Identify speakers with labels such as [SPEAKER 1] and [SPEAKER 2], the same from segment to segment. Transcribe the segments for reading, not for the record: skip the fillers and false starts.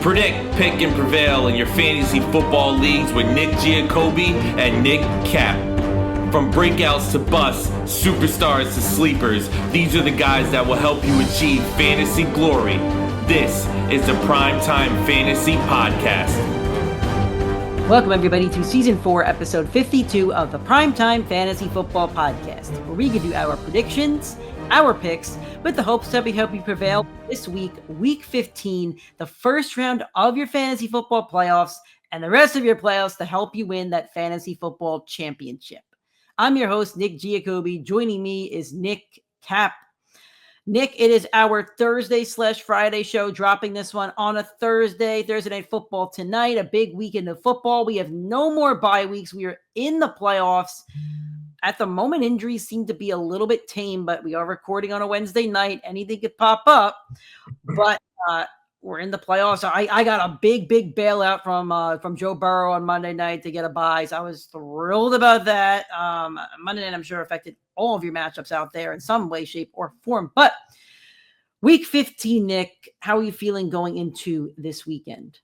[SPEAKER 1] Predict, pick, and prevail in your fantasy football leagues with Nick Giacobbe and Nick Kap. From breakouts to busts, superstars to sleepers, these are the guys that will help you achieve fantasy glory. This is the PrimeTime Fantasy Podcast.
[SPEAKER 2] Welcome, everybody, to Season 4, Episode 52 of the PrimeTime Fantasy Football Podcast, where we give you our predictions, our picks, with the hopes that we help you prevail this week, Week 15, the first round of your fantasy football playoffs, and the rest of your playoffs to help you win that fantasy football championship. I'm your host, Nick Giacobbe. Joining me is Nick Kap. Nick, it is our Thursday/Friday show, dropping this one on a Thursday Night Football tonight, a big weekend of football. We have no more bye weeks. We are in the playoffs. At the moment, injuries seem to be a little bit tame, but we are recording on a Wednesday night. Anything could pop up, but we're in the playoffs. I got a big bailout from Joe Burrow on Monday night to get a bye, so I was thrilled about that. Monday night, I'm sure, affected all of your matchups out there in some way, shape, or form. But Week 15, Nick, how are you feeling going into this weekend?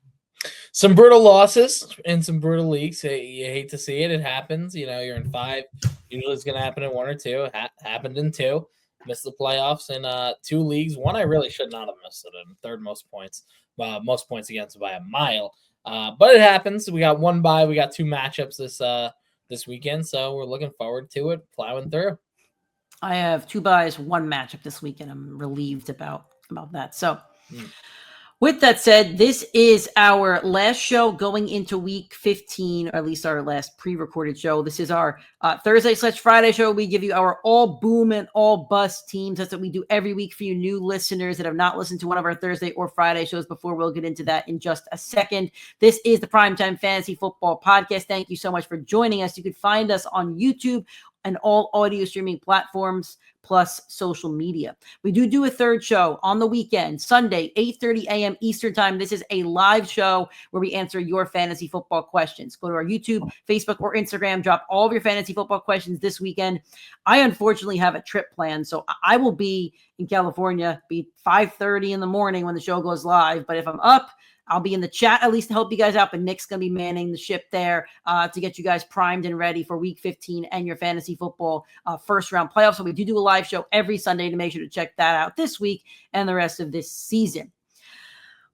[SPEAKER 3] Some brutal losses in some brutal leagues. You hate to see it. It happens. You know, you're in 5. Usually it's going to happen in 1 or 2. It happened in 2. Missed the playoffs in 2 leagues. 1 I really should not have missed it in. Third most points. Most points against by a mile. But it happens. We got 1 bye. We got 2 matchups this weekend. So we're looking forward to it, plowing through.
[SPEAKER 2] I have 2 byes, 1 matchup this weekend. I'm relieved about that. So with that said, this is our last show going into Week 15, or at least our last pre-recorded show. This is our Thursday/Friday show. We give you our all boom and all bust teams. That's what we do every week for you new listeners that have not listened to one of our Thursday or Friday shows before. We'll get into that in just a second. This is the Primetime Fantasy Football Podcast. Thank you so much for joining us. You can find us on YouTube and all audio streaming platforms, plus social media. We do a third show on the weekend, Sunday, 8:30 a.m. Eastern Time. This is a live show where we answer your fantasy football questions. Go to our YouTube, Facebook, or Instagram. Drop all of your fantasy football questions this weekend. I unfortunately have a trip planned, so I will be in California, be 5:30 in the morning when the show goes live. But if I'm up, I'll be in the chat at least to help you guys out, but Nick's going to be manning the ship there to get you guys primed and ready for Week 15 and your fantasy football first-round playoffs. So we do a live show every Sunday to make sure to check that out this week and the rest of this season.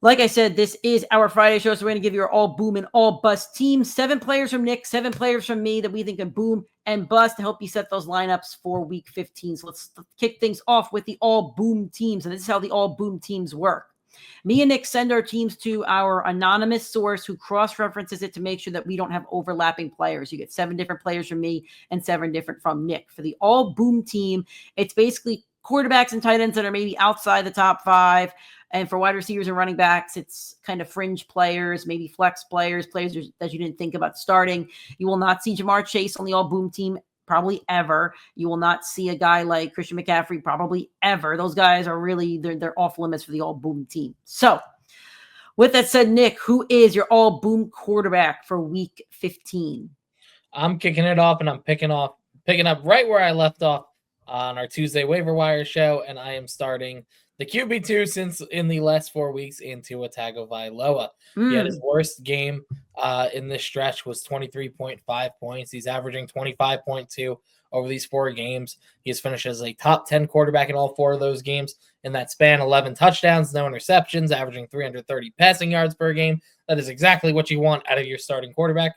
[SPEAKER 2] Like I said, this is our Friday show, so we're going to give you our all boom and all bust teams. 7 players from Nick, 7 players from me that we think can boom and bust to help you set those lineups for Week 15. So let's kick things off with the all boom teams, and this is how the all boom teams work. Me and Nick send our teams to our anonymous source who cross-references it to make sure that we don't have overlapping players. You get 7 different players from me and 7 different from Nick. For the all-boom team, it's basically quarterbacks and tight ends that are maybe outside the top 5. And for wide receivers and running backs, it's kind of fringe players, maybe flex players that you didn't think about starting. You will not see Jamar Chase on the all-boom team probably ever. You will not see a guy like Christian McCaffrey probably ever. Those guys are really, they're off limits for the all boom team. So with that said, Nick, who is your all boom quarterback for Week 15?
[SPEAKER 3] I'm kicking it off, and I'm picking up right where I left off on our Tuesday waiver wire show, and I am starting the QB2 since in the last 4 weeks into a Tagovailoa. He had his worst game in this stretch was 23.5 points. He's averaging 25.2 over these 4 games. He has finished as a top 10 quarterback in all 4 of those games. In that span, 11 touchdowns, no interceptions, averaging 330 passing yards per game. That is exactly what you want out of your starting quarterback.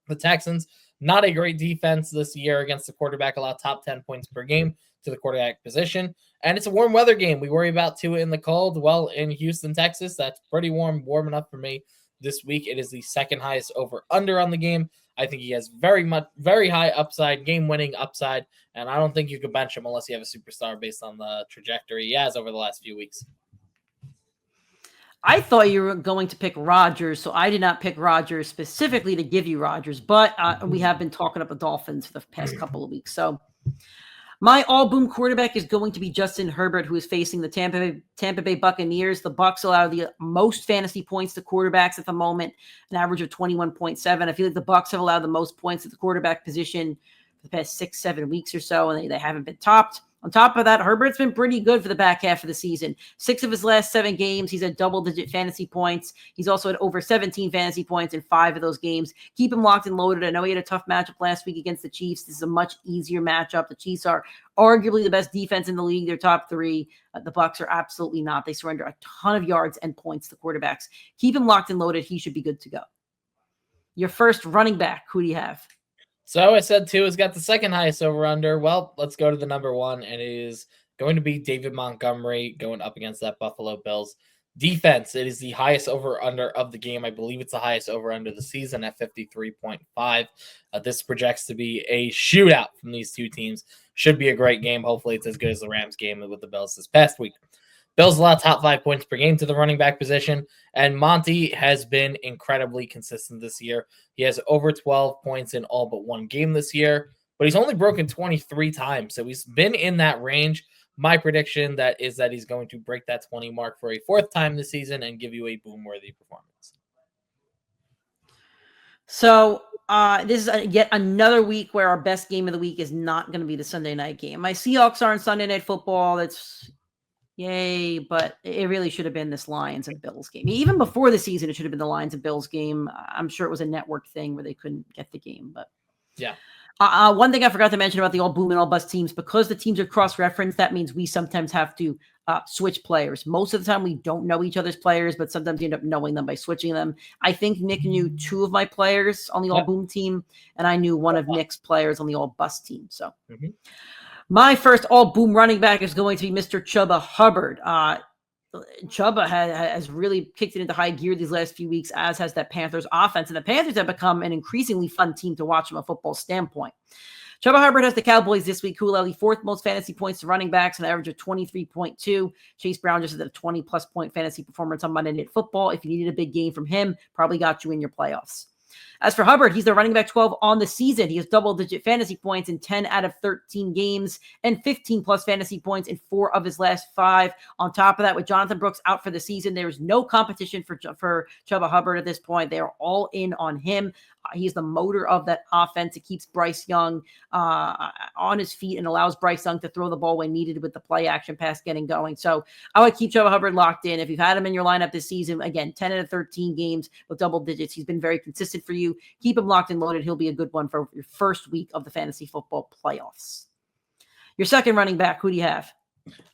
[SPEAKER 3] The Texans, not a great defense this year against the quarterback, allow top 10 points per game to the quarterback position. And it's a warm weather game. We worry about Tua in the cold. Well, in Houston, Texas, that's pretty warm enough for me this week. It is the second highest over-under on the game. I think he has very high upside, game-winning upside, and I don't think you could bench him unless you have a superstar based on the trajectory he has over the last few weeks.
[SPEAKER 2] I thought you were going to pick Rodgers, so I did not pick Rodgers specifically to give you Rodgers, but we have been talking up the Dolphins for the past couple of weeks. So my all-boom quarterback is going to be Justin Herbert, who is facing the Tampa Bay Buccaneers. The Bucs allow the most fantasy points to quarterbacks at the moment, an average of 21.7. I feel like the Bucs have allowed the most points at the quarterback position the past 6-7 weeks or so, and they haven't been topped. On top of that, Herbert's been pretty good for the back half of the season. 6 of his last 7 games, he's at double-digit fantasy points. He's also at over 17 fantasy points in 5 of those games. Keep him locked and loaded. I know he had a tough matchup last week against the Chiefs. This is a much easier matchup. The Chiefs are arguably the best defense in the league. They're top 3. The Bucs are absolutely not. They surrender a ton of yards and points to quarterbacks. Keep him locked and loaded. He should be good to go. Your first running back, who do you have?
[SPEAKER 3] So I said 2 has got the second highest over-under. Well, let's go to the number 1, and it is going to be David Montgomery going up against that Buffalo Bills defense. It is the highest over-under of the game. I believe it's the highest over-under of the season at 53.5. This projects to be a shootout from these two teams. Should be a great game. Hopefully it's as good as the Rams game with the Bills this past week. Bills allow top 5 points per game to the running back position, and Monty has been incredibly consistent this year. He has over 12 points in all but 1 game this year, but he's only broken 23 times, so he's been in that range. My prediction is that he's going to break that 20 mark for a 4th time this season and give you a boom-worthy performance.
[SPEAKER 2] So this is yet another week where our best game of the week is not going to be the Sunday night game. My Seahawks are on Sunday Night Football. That's yay, but it really should have been this Lions and Bills game. Even before the season, it should have been the Lions and Bills game. I'm sure it was a network thing where they couldn't get the game, but
[SPEAKER 3] yeah.
[SPEAKER 2] One thing I forgot to mention about the all boom and all bust teams, because the teams are cross-referenced, that means we sometimes have to switch players. Most of the time we don't know each other's players, but sometimes you end up knowing them by switching them. I think Nick knew 2 of my players on the all boom team, and I knew 1 of Nick's players on the all bust team. So my first all boom running back is going to be Mr. Chuba Hubbard. Chuba has really kicked it into high gear these last few weeks, as has that Panthers offense. And the Panthers have become an increasingly fun team to watch from a football standpoint. Chuba Hubbard has the Cowboys this week, who allow the 4th most fantasy points to running backs, an average of 23.2. Chase Brown just had a 20-plus point fantasy performance on Monday Night Football. If you needed a big game from him, probably got you in your playoffs. As for Hubbard, he's the running back 12 on the season. He has double-digit fantasy points in 10 out of 13 games and 15-plus fantasy points in 4 of his last 5. On top of that, with Jonathan Brooks out for the season, there is no competition for Chuba Hubbard at this point. They are all in on him. He's the motor of that offense. It keeps Bryce Young on his feet and allows Bryce Young to throw the ball when needed with the play action pass getting going. So I would keep Chuba Hubbard locked in. If you've had him in your lineup this season, again, 10 out of 13 games with double digits. He's been very consistent for you. Keep him locked and loaded. He'll be a good one for your first week of the fantasy football playoffs. Your second running back, who do you have?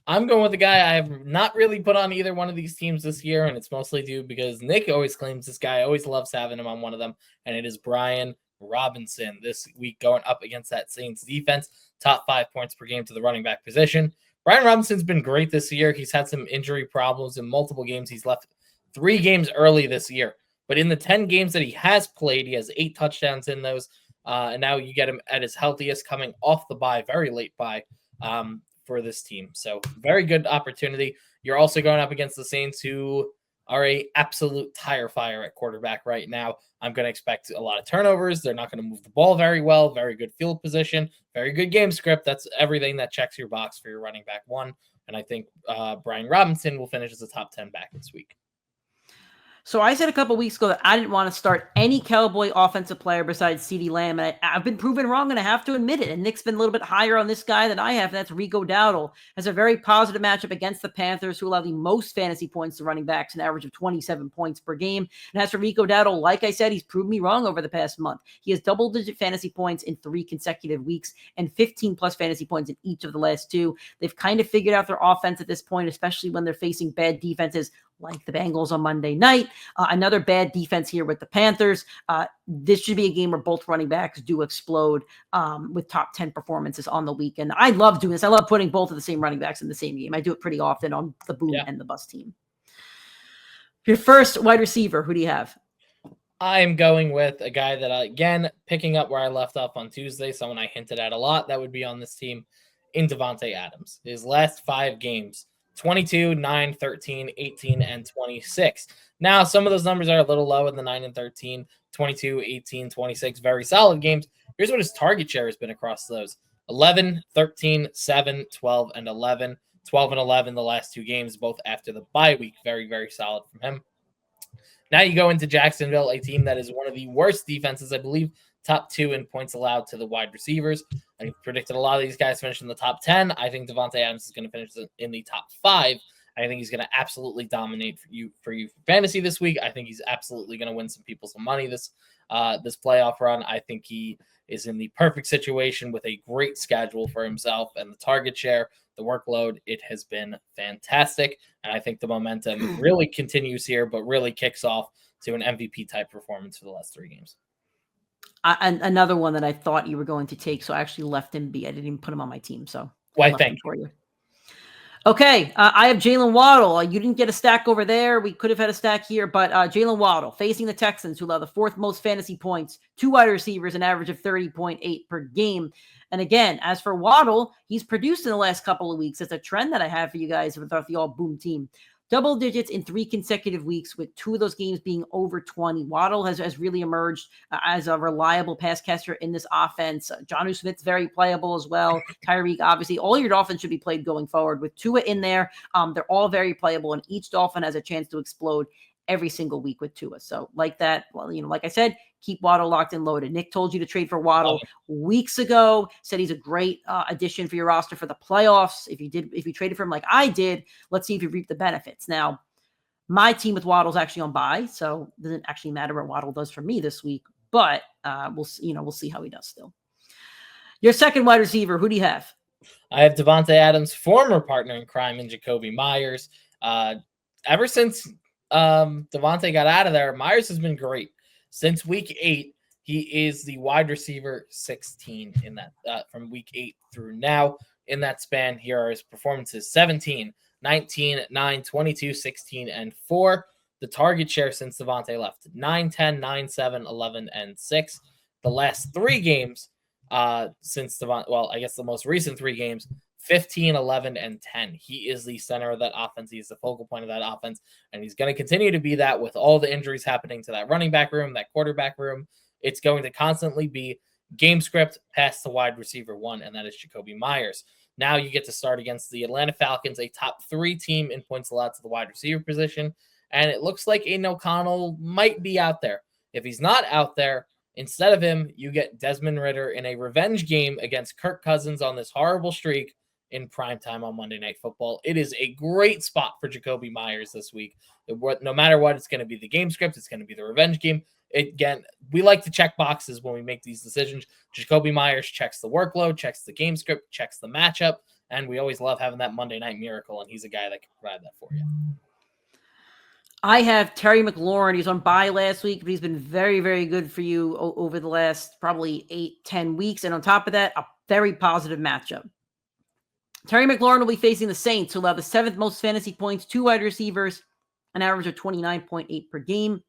[SPEAKER 3] I'm going with the guy I have not really put on either one of these teams this year, and it's mostly due because Nick always claims this guy, always loves having him on one of them, and it is Brian Robinson this week going up against that Saints defense. Top 5 points per game to the running back position. Brian Robinson's been great this year. He's had some injury problems in multiple games. He's left 3 games early this year, but in the 10 games that he has played, he has 8 touchdowns in those, and now you get him at his healthiest coming off the bye, very late bye, for this team. So very good opportunity. You're also going up against the Saints, who are a absolute tire fire at quarterback right now. I'm going to expect a lot of turnovers. They're not going to move the ball very well. Very good field position, very good game script. That's everything that checks your box for your running back 1. And I think Brian Robinson will finish as a top 10 back this week.
[SPEAKER 2] So I said a couple weeks ago that I didn't want to start any Cowboy offensive player besides CeeDee Lamb. And I've been proven wrong, and I have to admit it. And Nick's been a little bit higher on this guy than I have. And that's Rico Dowdle. Has a very positive matchup against the Panthers, who allow the most fantasy points to running backs, an average of 27 points per game. And as for Rico Dowdle, like I said, he's proved me wrong over the past month. He has double-digit fantasy points in 3 consecutive weeks and 15-plus fantasy points in each of the last 2. They've kind of figured out their offense at this point, especially when they're facing bad defenses like the Bengals on Monday night. Another bad defense here with the Panthers. This should be a game where both running backs do explode with top 10 performances on the weekend. I love doing this. I love putting both of the same running backs in the same game. I do it pretty often on the boom and the bust team. Your first wide receiver, who do you have?
[SPEAKER 3] I'm going with a guy that, again, picking up where I left off on Tuesday, someone I hinted at a lot that would be on this team, in Devontae Adams. His last 5 games, 22, 9, 13, 18, and 26. Now, some of those numbers are a little low in the 9 and 13, 22, 18, 26, very solid games. Here's what his target share has been across those: 11, 13, 7, 12, and 11. 12 and 11 the last 2 games, both after the bye week. Very, very solid from him. Now you go into Jacksonville, a team that is one of the worst defenses, I believe, top 2 in points allowed to the wide receivers. I predicted a lot of these guys finish in the top 10. I think Davante Adams is going to finish in the top 5. I think he's going to absolutely dominate for fantasy this week. I think he's absolutely going to win some people some money this playoff run. I think he is in the perfect situation with a great schedule for himself, and the target share, the workload, it has been fantastic. And I think the momentum really continues here, but really kicks off to an MVP type performance for the last 3 games.
[SPEAKER 2] And another one that I thought you were going to take, so I actually left him be. I didn't even put him on my team, so
[SPEAKER 3] why? Thank
[SPEAKER 2] you. Okay, I have Jalen Waddle. You didn't get a stack over there. We could have had a stack here, but Jalen Waddle facing the Texans, who allow the 4th most fantasy points, 2 wide receivers, an average of 30.8 per game. And again, as for Waddle, he's produced in the last couple of weeks. It's a trend that I have for you guys with the All Boom team. Double digits in 3 consecutive weeks, with 2 of those games being over 20. Waddle has really emerged as a reliable pass catcher in this offense. Jonnu Smith's very playable as well. Tyreek, obviously, all your Dolphins should be played going forward. With Tua in there, they're all very playable, and each Dolphin has a chance to explode every single week with Tua. So like that, well, like I said, keep Waddle locked and loaded. Nick told you to trade for Waddle weeks ago, said he's a great addition for your roster for the playoffs. If you traded for him like I did, let's see if you reap the benefits. Now, my team with Waddle's actually on bye, so it doesn't actually matter what Waddle does for me this week, but we'll see how he does still. Your second wide receiver, who do you have?
[SPEAKER 3] I have Davante Adams' former partner in crime in Jacoby Myers. Ever since Davante got out of there, Myers has been great. Since week 8, he is the wide receiver 16 in that from week 8 through now. In that span, here are his performances: 17, 19, 9, 22, 16, and 4. The target share since Davante left: 9, 10, 9, 7, 11, and 6. The last 3 games since Davante, well, I guess the most recent 3 games, 15, 11, and 10. He is the center of that offense. He's the focal point of that offense, and he's going to continue to be that with all the injuries happening to that running back room, that quarterback room. It's going to constantly be game script past the wide receiver 1, and that is Jacoby Myers. Now you get to start against the Atlanta Falcons, a top 3 team in points allowed to the wide receiver position, and it looks like Aiden O'Connell might be out there. If he's not out there, instead of him, you get Desmond Ridder in a revenge game against Kirk Cousins on this horrible streak in primetime on Monday Night Football. It is a great spot for Jacoby Myers this week. No matter what, it's going to be the game script. It's going to be the revenge game. Again, we like to check boxes when we make these decisions. Jacoby Myers checks the workload, checks the game script, checks the matchup, and we always love having that Monday Night Miracle, and he's a guy that can provide that for you.
[SPEAKER 2] I have Terry McLaurin. He's on bye last week, but he's been very, very good for you over the last probably 8-10 weeks. And on top of that, a very positive matchup. Terry McLaurin will be facing the Saints, who allow the 7th most fantasy points, 2 wide receivers, an average of 29.8 per game.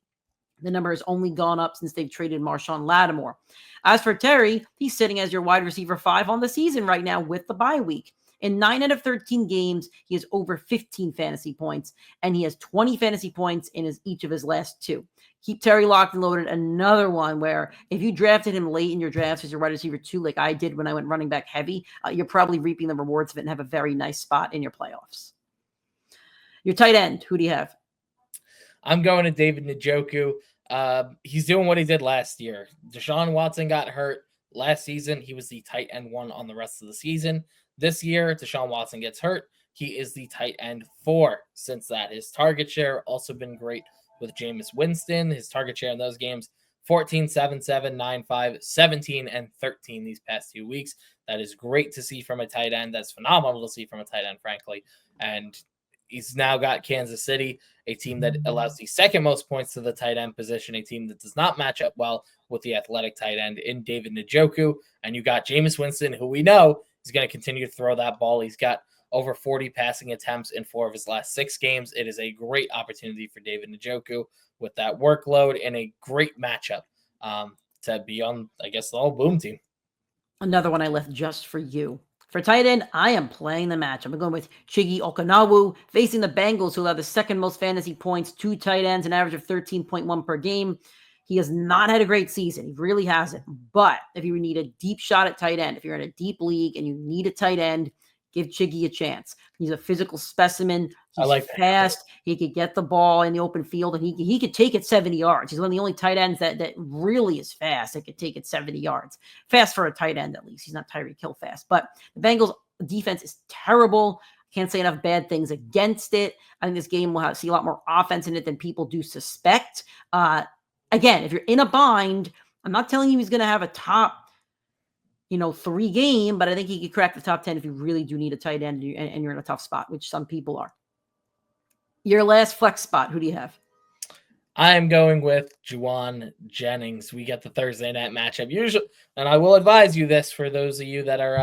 [SPEAKER 2] The number has only gone up since they've traded Marshawn Lattimore. As for Terry, he's sitting as your wide receiver 5 on the season right now with the bye week. In 9 out of 13 games, he has over 15 fantasy points, and he has 20 fantasy points in each of his last 2. Keep Terry locked and loaded. Another one where if you drafted him late in your drafts as your wide receiver 2, like I did when I went running back heavy, you're probably reaping the rewards of it and have a very nice spot in your playoffs. Your tight end, who do you have?
[SPEAKER 3] I'm going to David Njoku. He's doing what he did last year. Deshaun Watson got hurt last season. He was the tight end 1 on the rest of the season. This year, Deshaun Watson gets hurt. He is the tight end 4 since that. His target share also been great with Jameis Winston. His target share in those games, 14, 7, 7, 9, 5, 17, and 13 these past 2 weeks. That is great to see from a tight end. That's phenomenal to see from a tight end, frankly. And he's now got Kansas City, a team that allows the 2nd most points to the tight end position, a team that does not match up well with the athletic tight end in David Njoku. And you got Jameis Winston, who we know is going to continue to throw that ball. He's got over 40 passing attempts in 4 of his last 6 games. It is a great opportunity for David Njoku with that workload and a great matchup to be on, I guess, the All Boom team.
[SPEAKER 2] Another one I left just for you. For tight end, I am playing the match. I'm going with Chigi Okinawu facing the Bengals, who allow the 2nd most fantasy points, 2 tight ends, an average of 13.1 per game. He has not had a great season. He really hasn't. But if you need a deep shot at tight end, if you're in a deep league and you need a tight end, Give Chiggy a chance. He's a physical specimen.
[SPEAKER 3] I
[SPEAKER 2] He's
[SPEAKER 3] like that.
[SPEAKER 2] fast. He could get the ball in the open field, and he could take it 70 yards. He's one of the only tight ends that really is fast. That could take it 70 yards. Fast for a tight end, at least. He's not Tyreek Hill fast. But the Bengals defense is terrible. Can't say enough bad things against it. I think this game will see a lot more offense in it than people do suspect. Again, if you're in a bind, I'm not telling you he's going to have a top 3 game, but I think he could crack the top 10 if you really do need a tight end and you're in a tough spot, which some people are. Your last flex spot, who do you have?
[SPEAKER 3] I'm going with Juwan Jennings. We get the Thursday night matchup usually, and I will advise you this for those of you that are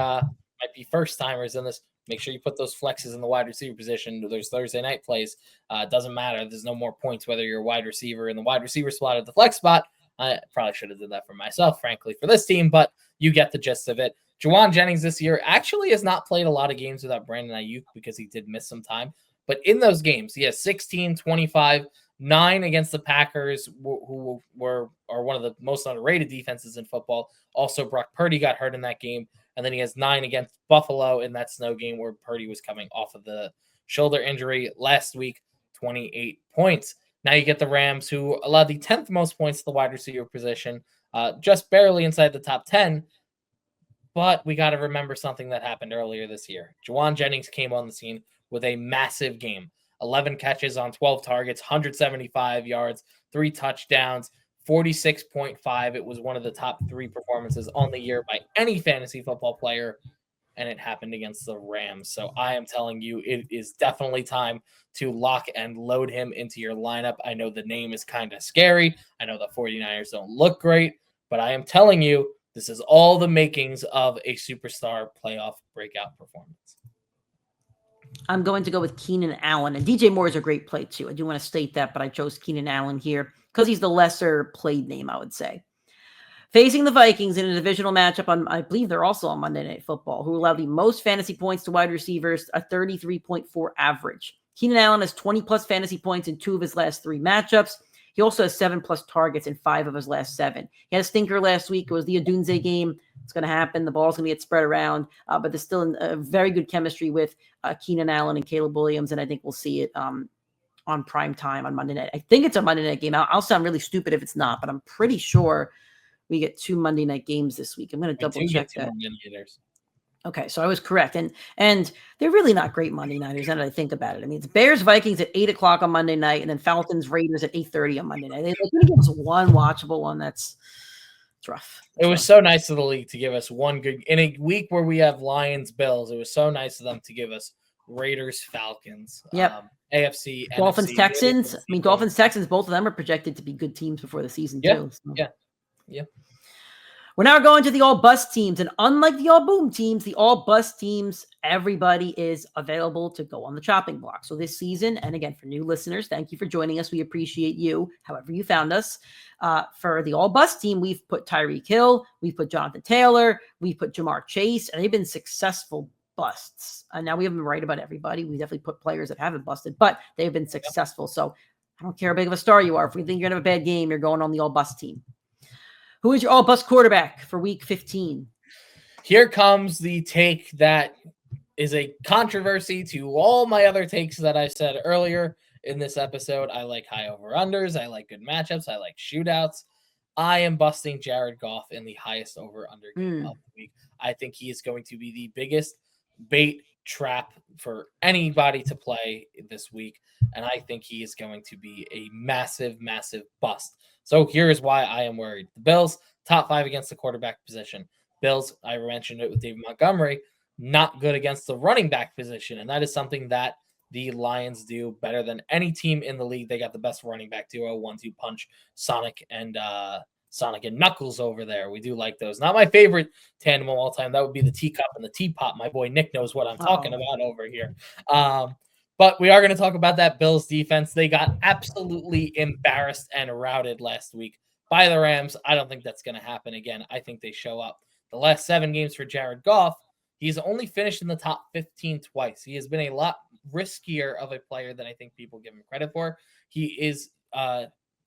[SPEAKER 3] might be first timers in this. Make sure you put those flexes in the wide receiver position. There's Thursday night plays. It doesn't matter. There's no more points whether you're a wide receiver in the wide receiver slot or the flex spot. I probably should have done that for myself, frankly, for this team, but you get the gist of it. Juwan Jennings this year actually has not played a lot of games without Brandon Ayuk because he did miss some time. But in those games, he has 16, 25, 9 against the Packers, who are one of the most underrated defenses in football. Also, Brock Purdy got hurt in that game. And then he has 9 against Buffalo in that snow game where Purdy was coming off of the shoulder injury last week, 28 points. Now you get the Rams, who allowed the 10th most points to the wide receiver position, just barely inside the top 10. But we got to remember something that happened earlier this year. Juwan Jennings came on the scene with a massive game. 11 catches on 12 targets, 175 yards, 3 touchdowns, 46.5. It was one of the top 3 performances on the year by any fantasy football player, and it happened against the Rams. So I am telling you, it is definitely time to lock and load him into your lineup. I know the name is kind of scary. I know the 49ers don't look great, but I am telling you, this is all the makings of a superstar playoff breakout performance.
[SPEAKER 2] I'm going to go with Keenan Allen. And DJ Moore is a great play, too. I do want to state that, but I chose Keenan Allen here because he's the lesser played name, I would say. Facing the Vikings in a divisional matchup, I believe they're also on Monday Night Football, who allowed the most fantasy points to wide receivers, a 33.4 average. Keenan Allen has 20-plus fantasy points in 2 of his last 3 matchups. He also has 7-plus targets in 5 of his last 7. He had a stinker last week. It was the Odunze game. It's going to happen. The ball's going to get spread around, but there's still a very good chemistry with Keenan Allen and Caleb Williams, and I think we'll see it on PrimeTime on Monday night. I think it's a Monday night game. I'll sound really stupid if it's not, but I'm pretty sure we get 2 Monday night games this week. I'm going to double check that. Okay, so I was correct. And they're really not great Monday nighters, now that I think about it. I mean, it's Bears-Vikings at 8 o'clock on Monday night, and then Falcons-Raiders at 8:30 on Monday night. They're going to give us one watchable one. It's rough.
[SPEAKER 3] It was so nice of the league to give us one good – in a week where we have Lions-Bills, it was so nice of them to give us Raiders-Falcons.
[SPEAKER 2] Yep.
[SPEAKER 3] AFC,
[SPEAKER 2] Dolphins-Texans. I mean, Dolphins-Texans, both of them are projected to be good teams before the season, too. So.
[SPEAKER 3] Yeah.
[SPEAKER 2] We're now going to the all-bust teams, and unlike the all-boom teams, the all-bust teams, everybody is available to go on the chopping block. So this season, and again, for new listeners, thank you for joining us. We appreciate you, however you found us. For the all-bust team, we've put Tyreek Hill, we've put Jonathan Taylor, we've put Jamar Chase, and they've been successful busts. Now, we haven't been right about everybody. We definitely put players that haven't busted, but they've been successful. So I don't care how big of a star you are. If we think you're going to have a bad game, you're going on the all-bust team. Who is your all-bust quarterback for Week 15?
[SPEAKER 3] Here comes the take that is a controversy to all my other takes that I said earlier in this episode. I like high over-unders. I like good matchups. I like shootouts. I am busting Jared Goff in the highest over-under game of the week. I think he is going to be the biggest bait trap for anybody to play this week, and I think he is going to be a massive, massive bust. So here's why I am worried. The Bills, top 5 against the quarterback position. Bills, I mentioned it with David Montgomery, not good against the running back position, and that is something that the Lions do better than any team in the league. They got the best running back duo, 1-2 punch, Sonic and Knuckles over there. We do like those. Not my favorite tandem of all time. That would be the teacup and the teapot. My boy Nick knows what I'm talking about over here. But we are going to talk about that Bills defense. They got absolutely embarrassed and routed last week by the Rams. I don't think that's going to happen again. I think they show up. The last 7 games for Jared Goff, he's only finished in the top 15 twice. He has been a lot riskier of a player than I think people give him credit for. He is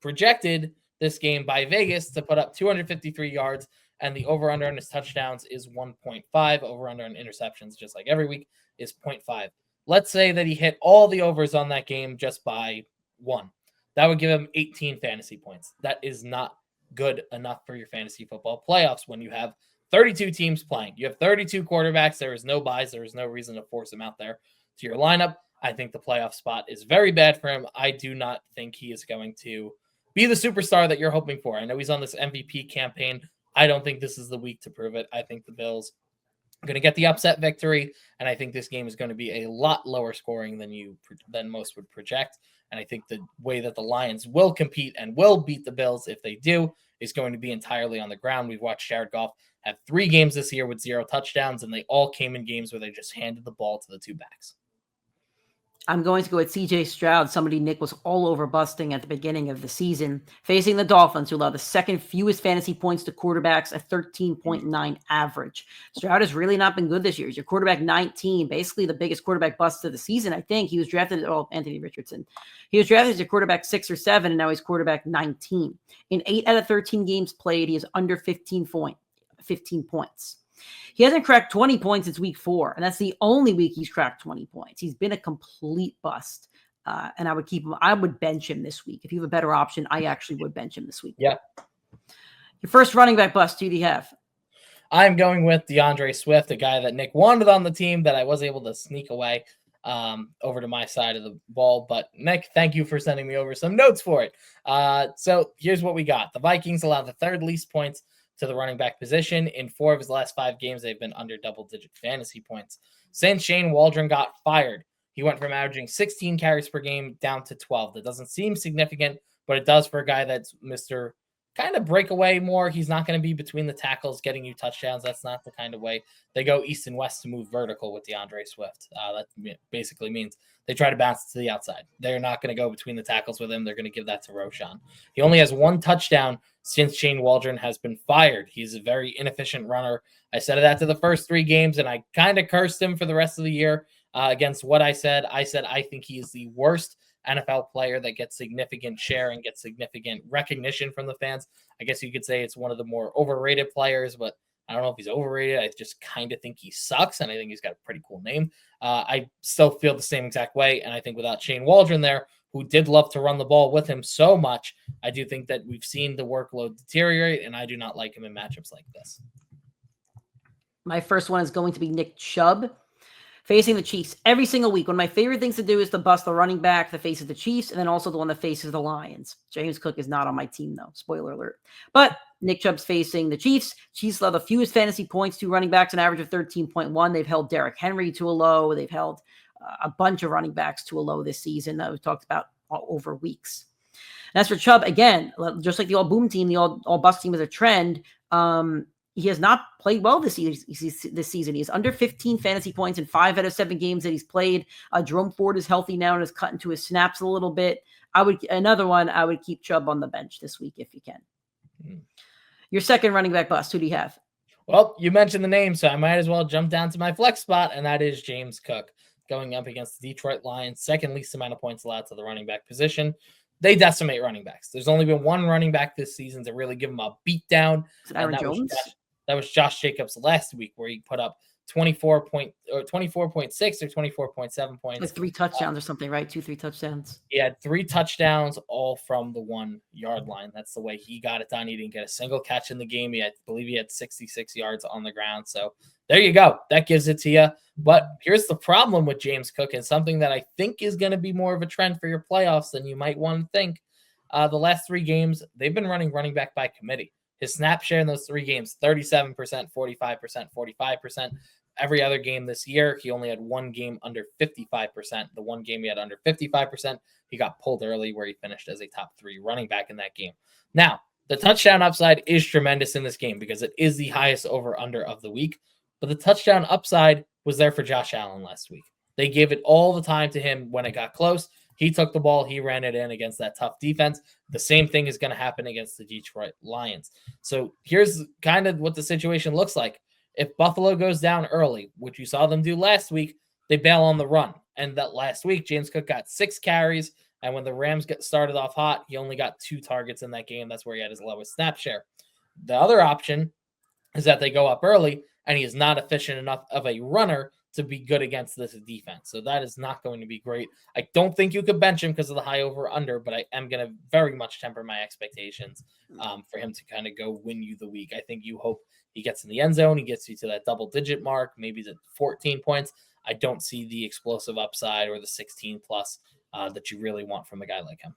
[SPEAKER 3] projected this game by Vegas to put up 253 yards and the over-under on his touchdowns is 1.5. Over-under on interceptions, just like every week, is 0.5. Let's say that he hit all the overs on that game just by 1. That would give him 18 fantasy points. That is not good enough for your fantasy football playoffs when you have 32 teams playing. You have 32 quarterbacks. There is no buys. There is no reason to force him out there to your lineup. I think the playoff spot is very bad for him. I do not think he is going to be the superstar that you're hoping for. I know he's on this MVP campaign. I don't think this is the week to prove it. I think the Bills are going to get the upset victory, and I think this game is going to be a lot lower scoring than most would project. And I think the way that the Lions will compete and will beat the Bills, if they do, is going to be entirely on the ground. We've watched Jared Goff have 3 games this year with 0 touchdowns, and they all came in games where they just handed the ball to the 2 backs.
[SPEAKER 2] I'm going to go with CJ Stroud, somebody Nick was all over busting at the beginning of the season, facing the Dolphins, who allow the second fewest fantasy points to quarterbacks, a 13.9 average. Stroud has really not been good this year. He's your quarterback 19, basically the biggest quarterback bust of the season, I think. He was drafted, Anthony Richardson. He was drafted as a quarterback 6 or 7, and now he's quarterback 19. In 8 out of 13 games played, he is under 15 points. He hasn't cracked 20 points since week 4, and that's the only week he's cracked 20 points. He's been a complete bust, and I would keep him. I would bench him this week. If you have a better option, I actually would bench him this week.
[SPEAKER 3] Yeah.
[SPEAKER 2] Your first running back bust, who do you have?
[SPEAKER 3] I'm going with DeAndre Swift, a guy that Nick wanted on the team that I was able to sneak away over to my side of the ball. But Nick, thank you for sending me over some notes for it. So here's what we got. The Vikings allow the 3rd least points to the running back position. In 4 of his last 5 games, they've been under double-digit fantasy points. Since Shane Waldron got fired, he went from averaging 16 carries per game down to 12. That doesn't seem significant, but it does for a guy that's Mr. kind of breakaway more. He's not going to be between the tackles getting you touchdowns. That's not the kind of way they go east and west to move vertical with DeAndre Swift. That basically means they try to bounce to the outside. They're not going to go between the tackles with him. They're going to give that to Roshan. He only has 1 touchdown since Shane Waldron has been fired. He's a very inefficient runner. I said that to the first 3 games, and I kind of cursed him for the rest of the year against what I said. I said I think he is the worst NFL player that gets significant share and gets significant recognition from the fans. I guess you could say it's one of the more overrated players, but I don't know if he's overrated. I just kind of think he sucks, and I think he's got a pretty cool name. I still feel the same exact way, and I think without Shane Waldron there, who did love to run the ball with him so much, I do think that we've seen the workload deteriorate, and I do not like him in matchups like this.
[SPEAKER 2] My first one is going to be Nick Chubb, facing the Chiefs every single week. One of my favorite things to do is to bust the running back that faces the Chiefs, and then also the one that faces the Lions. James Cook is not on my team, though. Spoiler alert. But Nick Chubb's facing the Chiefs. Chiefs allow the fewest fantasy points to running backs, an average of 13.1. They've held Derrick Henry to a low. They've held a bunch of running backs to a low this season that we've talked about over weeks. And as for Chubb, again, just like the all boom team, the all bust team is a trend. He has not played well this season. He's under 15 fantasy points in 5 out of 7 games that he's played. Jerome Ford is healthy now and has cut into his snaps a little bit. I would keep Chubb on the bench this week if you can. Your second running back bust, who do you have?
[SPEAKER 3] Well, you mentioned the name, so I might as well jump down to my flex spot, and that is James Cook going up against the Detroit Lions, second least amount of points allowed to the running back position. They decimate running backs. There's only been 1 running back this season to really give him a beat down.
[SPEAKER 2] Is it Aaron Jones?
[SPEAKER 3] That was Josh Jacobs last week, where he put up 24.6 or 24.7 points.
[SPEAKER 2] Like 3 touchdowns or something, right? 2-3 touchdowns.
[SPEAKER 3] He had 3 touchdowns, all from the 1-yard line. That's the way he got it done. He didn't get a single catch in the game. I believe he had 66 yards on the ground. So there you go. That gives it to you. But here's the problem with James Cook, and something that I think is going to be more of a trend for your playoffs than you might want to think. The last 3 games, they've been running back by committee. His snap share in those 3 games, 37%, 45%, 45%. Every other game this year, he only had 1 game under 55%. The 1 game he had under 55%, he got pulled early where he finished as a top 3 running back in that game. Now, the touchdown upside is tremendous in this game because it is the highest over-under of the week. But the touchdown upside was there for Josh Allen last week. They gave it all the time to him when it got close. He took the ball. He ran it in against that tough defense. The same thing is going to happen against the Detroit Lions. So here's kind of what the situation looks like. If Buffalo goes down early, which you saw them do last week, they bail on the run. And that last week, James Cook got 6 carries. And when the Rams got started off hot, he only got 2 targets in that game. That's where he had his lowest snap share. The other option is that they go up early, and he is not efficient enough of a runner to be good against this defense. So that is not going to be great. I don't think you could bench him because of the high over-under, but I am going to very much temper my expectations for him to kind of go win you the week. I think you hope he gets in the end zone, he gets you to that double-digit mark, maybe the 14 points. I don't see the explosive upside or the 16-plus that you really want from a guy like him.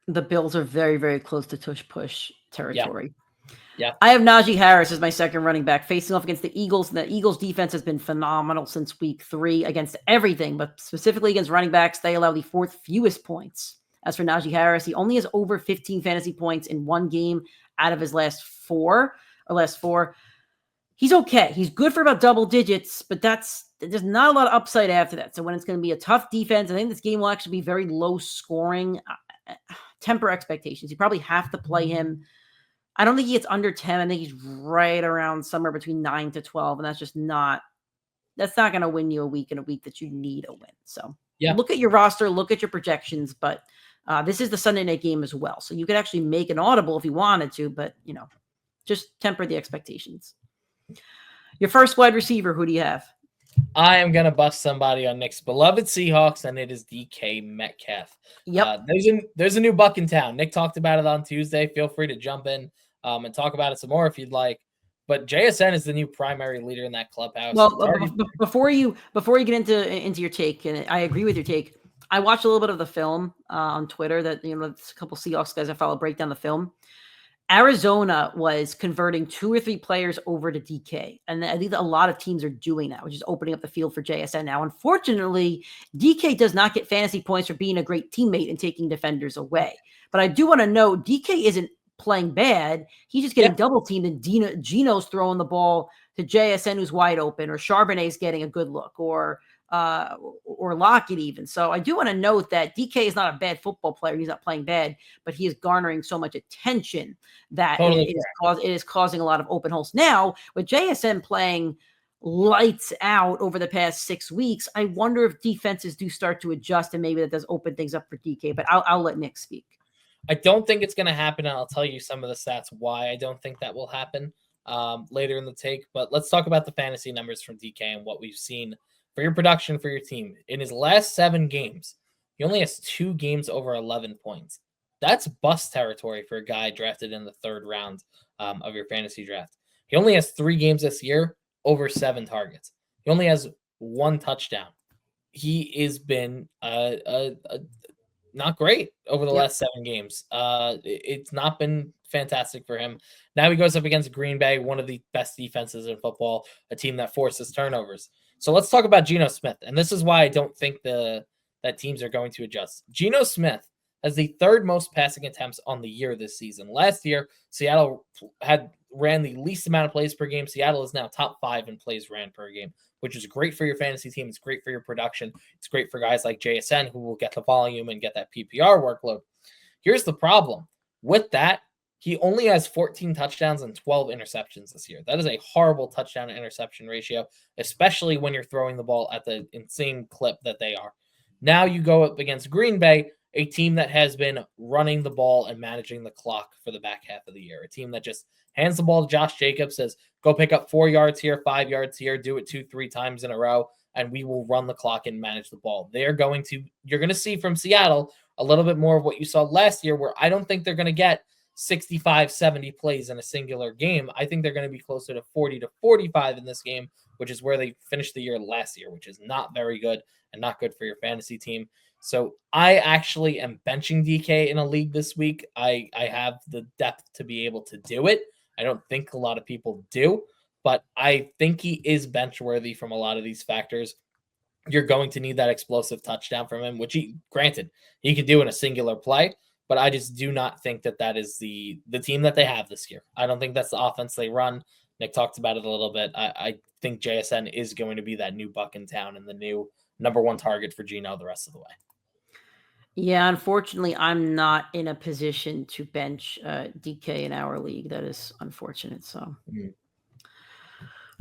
[SPEAKER 2] The Bills are very, very close to tush-push territory.
[SPEAKER 3] Yeah.
[SPEAKER 2] I have Najee Harris as my second running back facing off against the Eagles. The Eagles defense has been phenomenal since week 3 against everything, but specifically against running backs, they allow the 4th fewest points. As for Najee Harris, he only has over 15 fantasy points in one game out of his last four. He's okay. He's good for about double digits, but there's not a lot of upside after that. So when it's going to be a tough defense, I think this game will actually be very low scoring. Temper expectations. You probably have to play him. I don't think he gets under 10. I think he's right around somewhere between 9 to 12. And that's not going to win you a week in a week that you need a win. So look at your roster, look at your projections, but this is the Sunday night game as well. So you could actually make an audible if you wanted to, but just temper the expectations. Your first wide receiver, who do you have?
[SPEAKER 3] I am going to bust somebody on Nick's beloved Seahawks, and it is DK Metcalf.
[SPEAKER 2] Yep.
[SPEAKER 3] There's a new buck in town. Nick talked about it on Tuesday. Feel free to jump in and talk about it some more if you'd like. But JSN is the new primary leader in that clubhouse.
[SPEAKER 2] Well, before you get into your take, and I agree with your take, I watched a little bit of the film on Twitter that a couple Seahawks guys I follow break down the film. Arizona was converting 2 or 3 players over to DK. And I think that a lot of teams are doing that, which is opening up the field for JSN now. Unfortunately, DK does not get fantasy points for being a great teammate and taking defenders away. But I do want to know, DK isn't playing bad. He's just getting double teamed, and Gino's throwing the ball to JSN who's wide open, or Charbonnet's getting a good look, or Lockett even. So I do want to note that DK is not a bad football player. He's not playing bad, but he is garnering so much attention that it is causing a lot of open holes. Now, with JSN playing lights out over the past 6 weeks, I wonder if defenses do start to adjust, and maybe that does open things up for DK, but I'll let Nick speak.
[SPEAKER 3] I don't think it's going to happen, and I'll tell you some of the stats why I don't think that will happen later in the take. But let's talk about the fantasy numbers from DK and what we've seen for your production for your team. In his last 7 games, he only has 2 games over 11 points. That's bust territory for a guy drafted in the 3rd round of your fantasy draft. He only has 3 games this year over 7 targets. He only has 1 touchdown. He has been not great over the last 7 games. It's not been fantastic for him. Now he goes up against Green Bay, one of the best defenses in football, a team that forces turnovers. So let's talk about Geno Smith. And this is why I don't think that teams are going to adjust. Geno Smith has the 3rd most passing attempts on the year this season. Last year, Seattle ran the least amount of plays per game. Seattle is now top 5 in plays ran per game, which is great for your fantasy team. It's great for your production. It's great for guys like JSN who will get the volume and get that PPR workload. Here's the problem. With that, he only has 14 touchdowns and 12 interceptions this year. That is a horrible touchdown to interception ratio, especially when you're throwing the ball at the insane clip that they are. Now you go up against Green Bay, a team that has been running the ball and managing the clock for the back half of the year. A team that just hands the ball to Josh Jacobs, says, go pick up 4 yards here, 5 yards here, do it 2-3 times in a row, and we will run the clock and manage the ball. You're going to see from Seattle a little bit more of what you saw last year, where I don't think they're going to get 65, 70 plays in a singular game. I think they're going to be closer to 40 to 45 in this game, which is where they finished the year last year, which is not very good and not good for your fantasy team. So I actually am benching DK in a league this week. I have the depth to be able to do it. I don't think a lot of people do, but I think he is bench worthy from a lot of these factors. You're going to need that explosive touchdown from him, which he can do in a singular play. But I just do not think that is the team that they have this year. I don't think that's the offense they run. Nick talked about it a little bit. I think JSN is going to be that new buck in town and the new number 1 target for Geno the rest of the way.
[SPEAKER 2] Yeah, unfortunately, I'm not in a position to bench DK in our league. That is unfortunate. So,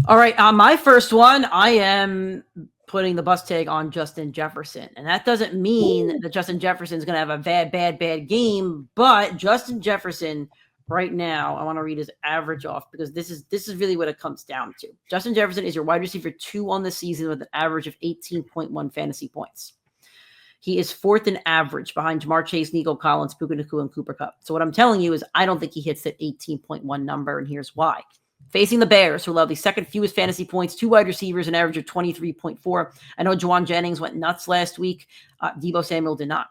[SPEAKER 2] All right, on my first one, I am putting the bus tag on Justin Jefferson. And that doesn't mean that Justin Jefferson is going to have a bad game, but Justin Jefferson right now, I want to read his average off because this is really what it comes down to. Justin Jefferson is your wide receiver 2 on the season with an average of 18.1 fantasy points. He is 4th in average behind Jamar Chase, Nico Collins, Puka Nacua, and Cooper Kupp. So what I'm telling you is I don't think he hits that 18.1 number, and here's why. Facing the Bears, who allow the second fewest fantasy points, 2 wide receivers, an average of 23.4. I know Juwan Jennings went nuts last week. Deebo Samuel did not.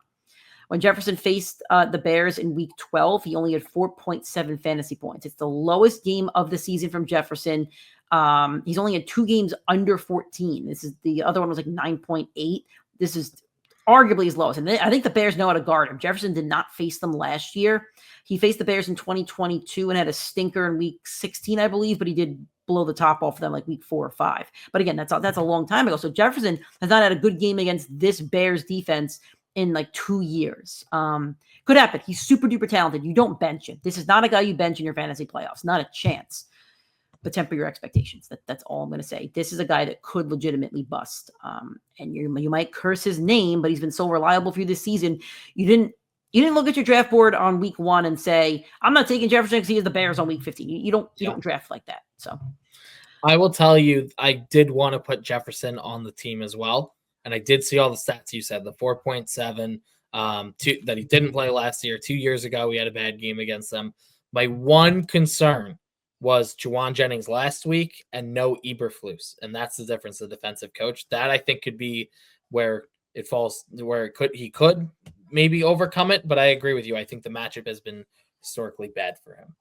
[SPEAKER 2] When Jefferson faced the Bears in week 12, he only had 4.7 fantasy points. It's the lowest game of the season from Jefferson. He's only had 2 games under 14. This is the other one was like 9.8. This is arguably his lowest. And I think the Bears know how to guard him. Jefferson did not face them last year. He faced the Bears in 2022 and had a stinker in week 16, I believe, but he did blow the top off of them like week 4 or 5. But again, that's a long time ago. So Jefferson has not had a good game against this Bears defense in like 2 years. Could happen. He's super duper talented. You don't bench him. This is not a guy you bench in your fantasy playoffs. Not a chance. But temper your expectations. That's all I'm going to say. This is a guy that could legitimately bust. And you might curse his name, but he's been so reliable for you this season. You didn't look at your draft board on week 1 and say, I'm not taking Jefferson because he has the Bears on week 15. You don't draft like that. So
[SPEAKER 3] I will tell you, I did want to put Jefferson on the team as well. And I did see all the stats you said, the 4.7 that he didn't play last year. 2 years ago, we had a bad game against them. My one concern was Juwan Jennings last week and no Eberflus. And that's the difference, the defensive coach. That I think could be where it falls, where he could maybe overcome it. But I agree with you. I think the matchup has been historically bad for him.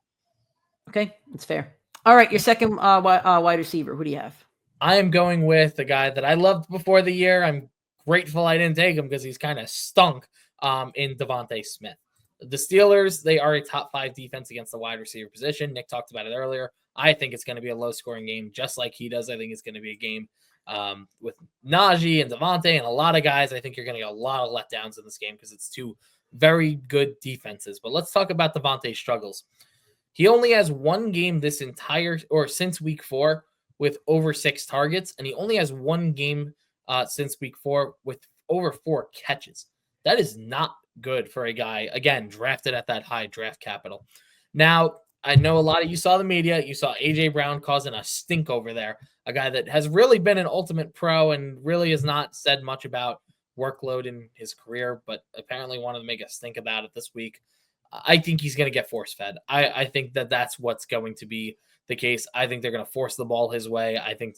[SPEAKER 2] Okay, that's fair. All right, your second wide receiver. Who do you have?
[SPEAKER 3] I am going with the guy that I loved before the year. I'm grateful I didn't take him because he's kind of stunk in Devontae Smith. The Steelers, they are a top 5 defense against the wide receiver position. Nick talked about it earlier. I think it's going to be a low-scoring game, just like he does. I think it's going to be a game with Najee and Devontae and a lot of guys. I think you're going to get a lot of letdowns in this game because it's 2 very good defenses. But let's talk about Devontae's struggles. He only has 1 game since week 4 with over 6 targets, and he only has 1 game since week 4 with over 4 catches. That is not good for a guy, again, drafted at that high draft capital. Now, I know a lot of you saw the media. You saw A.J. Brown causing a stink over there, a guy that has really been an ultimate pro and really has not said much about workload in his career, but apparently wanted to make a stink about it this week. I think he's going to get force-fed. I think that's what's going to be the case. I think they're going to force the ball his way. I think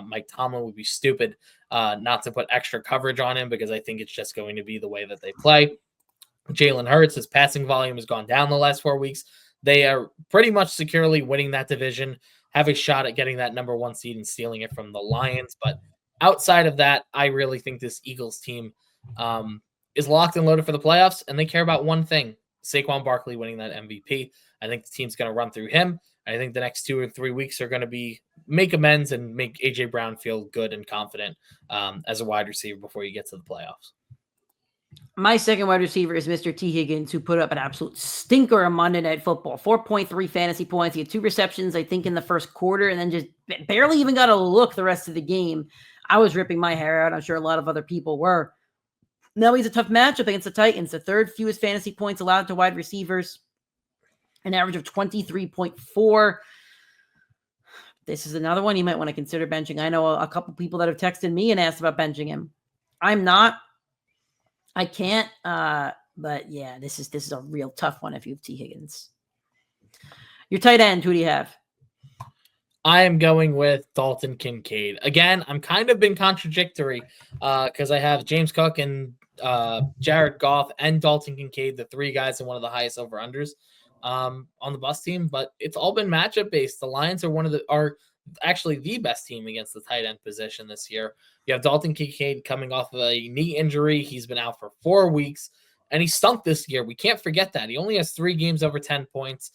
[SPEAKER 3] Mike Tomlin would be stupid not to put extra coverage on him because I think it's just going to be the way that they play. Jalen Hurts, his passing volume has gone down the last 4 weeks. They are pretty much securely winning that division, have a shot at getting that number 1 seed and stealing it from the Lions. But outside of that, I really think this Eagles team is locked and loaded for the playoffs, and they care about one thing, Saquon Barkley winning that MVP. I think the team's going to run through him. I think the next 2 or 3 weeks are going to be make amends and make A.J. Brown feel good and confident as a wide receiver before you get to the playoffs.
[SPEAKER 2] My second wide receiver is Mr. T. Higgins, who put up an absolute stinker on Monday Night Football. 4.3 fantasy points. He had 2 receptions, I think, in the first quarter, and then just barely even got a look the rest of the game. I was ripping my hair out. I'm sure a lot of other people were. Now he's a tough matchup against the Titans. The 3rd fewest fantasy points allowed to wide receivers. An average of 23.4. This is another one you might want to consider benching. I know a couple people that have texted me and asked about benching him. I'm not. I can't. But yeah, this is a real tough one if you have T. Higgins. Your tight end, who do you have?
[SPEAKER 3] I am going with Dalton Kincaid. Again, I'm kind of been contradictory because I have James Cook and Jared Goff and Dalton Kincaid, the 3 guys in one of the highest over-unders on the bus team, but it's all been matchup based. The Lions are actually the best team against the tight end position this year. You have Dalton Kincaid coming off of a knee injury. He's been out for 4 weeks, and he stunk this year. We can't forget that. He only has 3 games over 10 points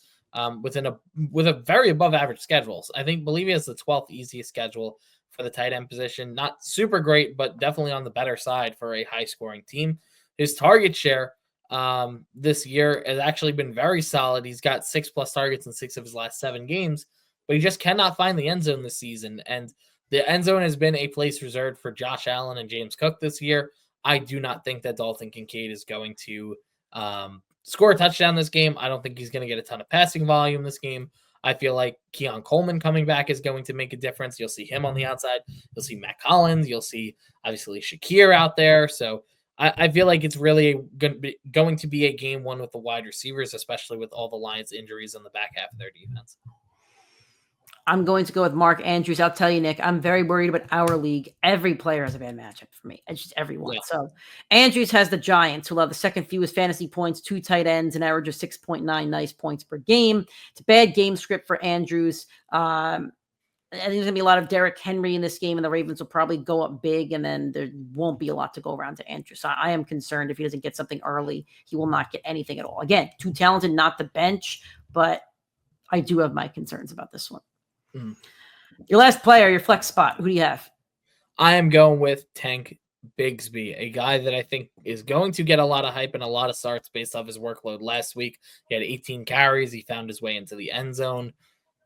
[SPEAKER 3] with a very above average schedule. So believe he has the 12th easiest schedule for the tight end position. Not super great, but definitely on the better side for a high scoring team. His target share this year has actually been very solid. He's got 6+ targets in 6 of his last 7 games, but he just cannot find the end zone this season. And the end zone has been a place reserved for Josh Allen and James Cook this year. I do not think that Dalton Kincaid is going to score a touchdown this game. I don't think he's going to get a ton of passing volume this game. I feel like Keon Coleman coming back is going to make a difference. You'll see him on the outside. You'll see Matt Collins. You'll see, obviously, Shakir out there. So I feel like it's really going to be a game one with the wide receivers, especially with all the Lions injuries in the back half of their defense.
[SPEAKER 2] I'm going to go with Mark Andrews. I'll tell you, Nick, I'm very worried about our league. Every player has a bad matchup for me. It's just everyone. Yeah. So Andrews has the Giants, who have the second fewest fantasy points, 2 tight ends, an average of 6.9 nice points per game. It's a bad game script for Andrews. I think there's going to be a lot of Derrick Henry in this game, and the Ravens will probably go up big, and then there won't be a lot to go around to Andrews. So I am concerned if he doesn't get something early, he will not get anything at all. Again, too talented, not the bench, but I do have my concerns about this one. Your last player, your flex spot. Who do you have?
[SPEAKER 3] I am going with Tank Bigsby, a guy that I think is going to get a lot of hype and a lot of starts based off his workload last week. He had 18 carries. He found his way into the end zone.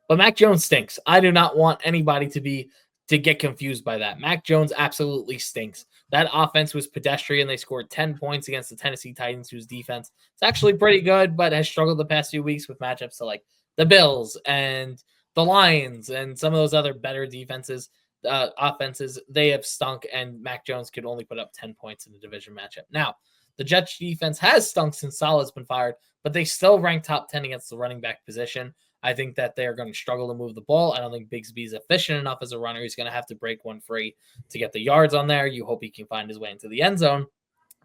[SPEAKER 3] But Mac Jones stinks. I do not want anybody to get confused by that. Mac Jones absolutely stinks. That offense was pedestrian. They scored 10 points against the Tennessee Titans, whose defense is actually pretty good, but has struggled the past few weeks with matchups to like the Bills and the Lions and some of those other better defenses, offenses. They have stunk, and Mac Jones could only put up 10 points in the division matchup. Now, the Jets defense has stunk since Saleh's been fired, but they still rank top 10 against the running back position. I think that they are going to struggle to move the ball. I don't think Bigsby is efficient enough as a runner. He's going to have to break one free to get the yards on there. You hope he can find his way into the end zone.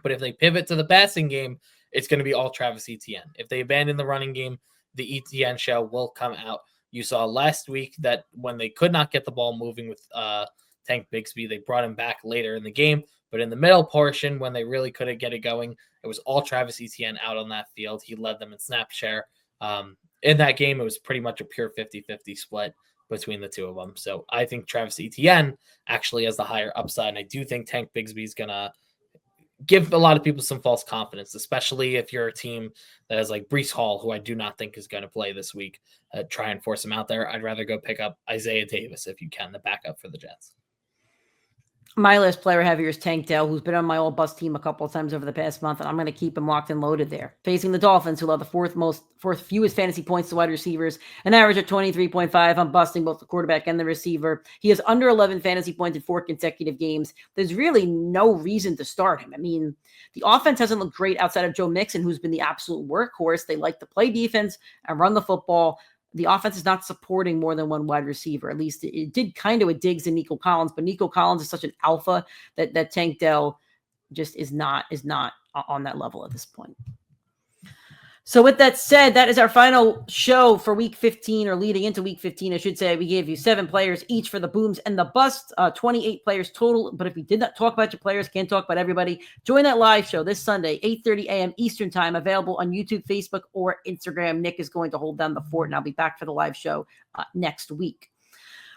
[SPEAKER 3] But if they pivot to the passing game, it's going to be all Travis Etienne. If they abandon the running game, the Etienne show will come out. You saw last week that when they could not get the ball moving with Tank Bigsby, they brought him back later in the game. But in the middle portion, when they really couldn't get it going, it was all Travis Etienne out on that field. He led them in snap share. In that game, it was pretty much a pure 50-50 split between the two of them. So I think Travis Etienne actually has the higher upside. And I do think Tank Bigsby is going to give a lot of people some false confidence, especially if you're a team that has like Breece Hall, who I do not think is going to play this week. Try and force him out there. I'd rather go pick up Isaiah Davis if you can, the backup for the Jets.
[SPEAKER 2] My last player I have here is Tank Dell, who's been on my old bust team a couple of times over the past month, and I'm going to keep him locked and loaded there. Facing the Dolphins, who have the fourth fewest fantasy points to wide receivers, an average of 23.5. I'm busting both the quarterback and the receiver. He has under 11 fantasy points in 4 consecutive games. There's really no reason to start him. I mean, the offense hasn't looked great outside of Joe Mixon, who's been the absolute workhorse. They like to play defense and run the football. The offense is not supporting more than one wide receiver. At least it did kind of with Diggs and Nico Collins, but Nico Collins is such an alpha that Tank Dell just is not on that level at this point. So with that said, that is our final show for week 15, or leading into week 15, I should say. We gave you 7 players each for the booms and the busts, 28 players total. But if we did not talk about your players, can't talk about everybody, join that live show this Sunday, 8:30 a.m. Eastern time, available on YouTube, Facebook, or Instagram. Nick is going to hold down the fort, and I'll be back for the live show next week.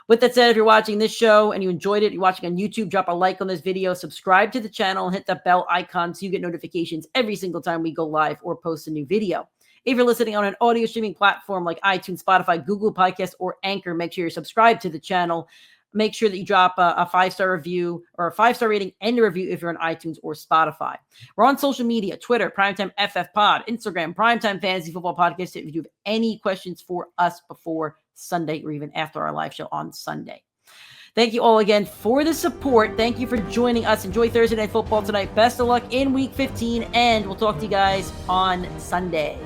[SPEAKER 2] With that said, if you're watching this show and you enjoyed it, you're watching on YouTube, drop a like on this video, subscribe to the channel, and hit the bell icon so you get notifications every single time we go live or post a new video. If you're listening on an audio streaming platform like iTunes, Spotify, Google Podcasts, or Anchor, make sure you're subscribed to the channel. Make sure that you drop a 5-star review or a 5-star rating and a review if you're on iTunes or Spotify. We're on social media, Twitter, Primetime FF Pod, Instagram, Primetime Fantasy Football Podcast. If you have any questions for us before Sunday or even after our live show on Sunday. Thank you all again for the support. Thank you for joining us. Enjoy Thursday Night Football tonight. Best of luck in Week 15, and we'll talk to you guys on Sunday.